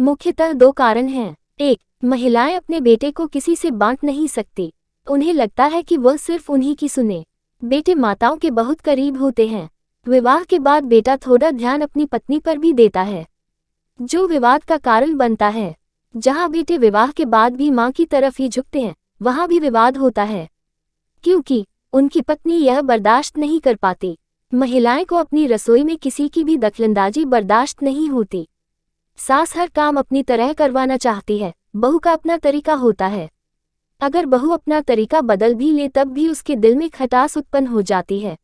मुख्यतः दो कारण हैं। एक, महिलाएं अपने बेटे को किसी से बांट नहीं सकती। उन्हें लगता है कि वह सिर्फ उन्हीं की सुने। बेटे माताओं के बहुत करीब होते हैं। विवाह के बाद बेटा थोड़ा ध्यान अपनी पत्नी पर भी देता है, जो विवाद का कारण बनता है। जहां बेटे विवाह के बाद भी मां की तरफ ही झुकते हैं, वहां भी विवाद होता है, क्योंकि उनकी पत्नी यह बर्दाश्त नहीं कर पाती। महिलाएं को अपनी रसोई में किसी की भी दखलंदाजी बर्दाश्त नहीं होती। सास हर काम अपनी तरह करवाना चाहती है, बहू का अपना तरीका होता है। अगर बहू अपना तरीका बदल भी ले तब भी उसके दिल में खटास उत्पन्न हो जाती है,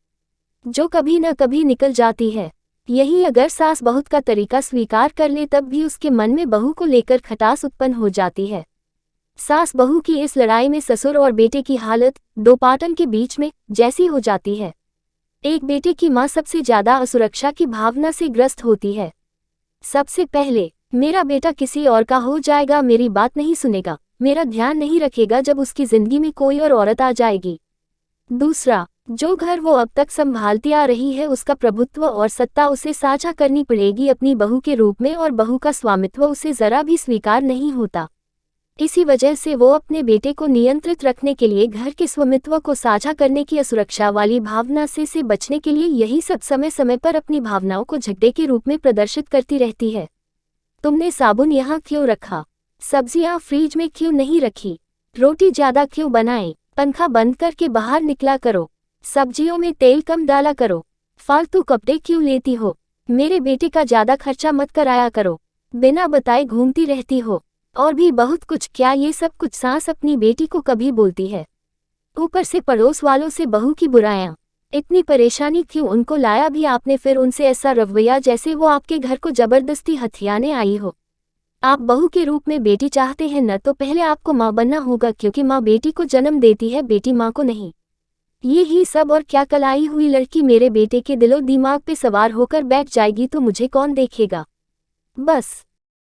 जो कभी न कभी निकल जाती है। यही अगर सास बहू का तरीका स्वीकार कर ले तब भी उसके मन में बहू को लेकर खटास उत्पन्न हो जाती है। सास बहू की इस लड़ाई में ससुर और बेटे की हालत दो पाटन के बीच में जैसी हो जाती है। एक, बेटे की मां सबसे ज्यादा असुरक्षा की भावना से ग्रस्त होती है। सबसे पहले, मेरा बेटा किसी और का हो जाएगा, मेरी बात नहीं सुनेगा, मेरा ध्यान नहीं रखेगा जब उसकी जिंदगी में कोई और औरत आ जाएगी। दूसरा, जो घर वो अब तक संभालती आ रही है उसका प्रभुत्व और सत्ता उसे साझा करनी पड़ेगी अपनी बहू के रूप में, और बहू का स्वामित्व उसे जरा भी स्वीकार नहीं होता। इसी वजह से वो अपने बेटे को नियंत्रित रखने के लिए घर के स्वामित्व को साझा करने की असुरक्षा वाली भावना से बचने के लिए यही सब समय समय पर अपनी भावनाओं को झगड़े के रूप में प्रदर्शित करती रहती है। तुमने साबुन यहाँ क्यों रखा? सब्जियां फ्रिज में क्यों नहीं रखी? रोटी ज्यादा क्यों बनाई? पंखा बंद करके बाहर निकला करो। सब्जियों में तेल कम डाला करो। फालतू कपड़े क्यों लेती हो? मेरे बेटे का ज्यादा खर्चा मत कराया करो। बिना बताए घूमती रहती हो। और भी बहुत कुछ। क्या ये सब कुछ सास अपनी बेटी को कभी बोलती है? ऊपर से पड़ोस वालों से बहू की बुराइयां। इतनी परेशानी क्यों उनको लाया भी आपने फिर उनसे ऐसा रवैया जैसे वो आपके घर को जबरदस्ती हथियाने आई हो। आप बहू के रूप में बेटी चाहते हैं न, तो पहले आपको माँ बनना होगा, क्योंकि माँ बेटी को जन्म देती है, बेटी माँ को नहीं। ये ही सब और क्या? कल आई हुई लड़की मेरे बेटे के दिलो दिमाग पे सवार होकर बैठ जाएगी तो मुझे कौन देखेगा? बस।